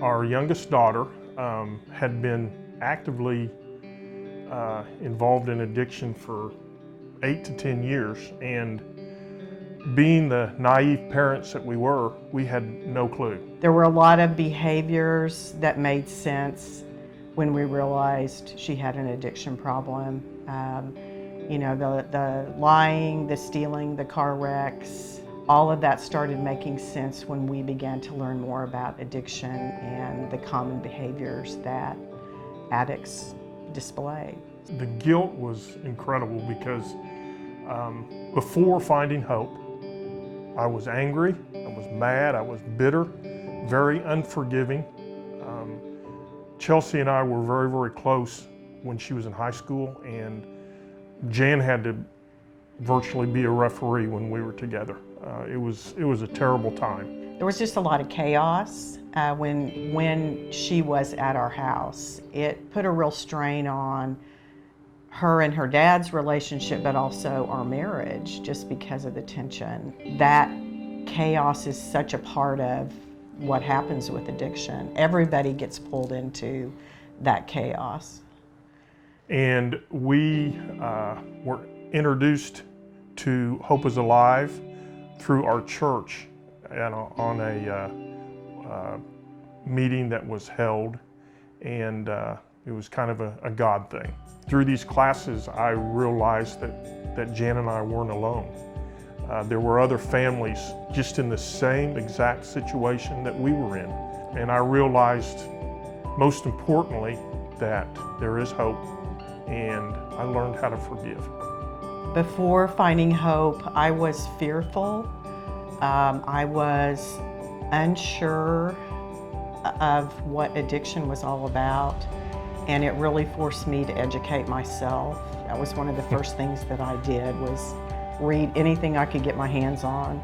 Our youngest daughter had been actively involved in addiction for 8 to 10 years, and being the naive parents that we were, we had no clue. There were a lot of behaviors that made sense when we realized she had an addiction problem. You know, the lying, the stealing, the car wrecks, all of that started making sense when we began to learn more about addiction and the common behaviors that addicts display. The guilt was incredible because before finding hope, I was angry, I was mad, I was bitter, very unforgiving. Chelsea and I were very, very close when she was in high school, and Jan had to virtually be a referee when we were together. It was a terrible time. There was just a lot of chaos when she was at our house. It put a real strain on her and her dad's relationship, but also our marriage, just because of the tension. That chaos is such a part of what happens with addiction. Everybody gets pulled into that chaos. And we were introduced to Hope is Alive through our church on a meeting that was held, and it was kind of a God thing. Through these classes, I realized that Jan and I weren't alone. There were other families just in the same exact situation that we were in. And I realized, most importantly, that there is hope, and I learned how to forgive. Before finding hope, I was fearful. I was unsure of what addiction was all about, and it really forced me to educate myself. That was one of the first things that I did, was read anything I could get my hands on.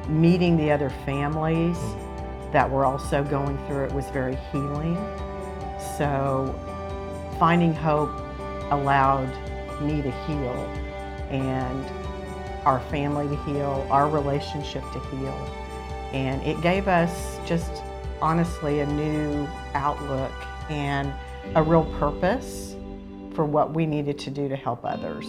Meeting the other families that were also going through it was very healing. So finding hope allowed me to heal, and our family to heal, our relationship to heal. And it gave us just honestly a new outlook and a real purpose for what we needed to do to help others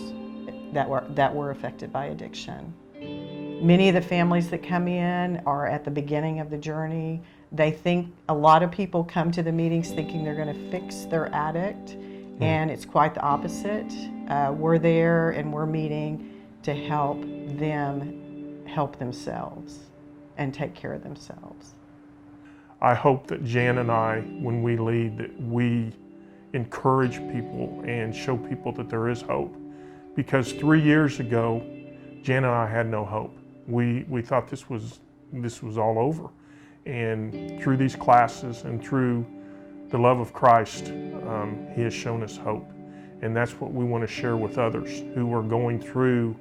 that were affected by addiction. Many of the families that come in are at the beginning of the journey. They think, a lot of people come to the meetings thinking they're going to fix their addict, and it's quite the opposite. We're there and we're meeting to help them help themselves and take care of themselves. I hope that Jan and I, when we lead, that we encourage people and show people that there is hope. Because 3 years ago, Jan and I had no hope. We thought this was all over. And through these classes and through the love of Christ, He has shown us hope. And that's what we want to share with others who are going through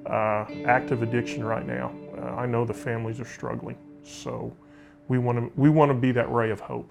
active addiction right now. I know the families are struggling, so we want to be that ray of hope.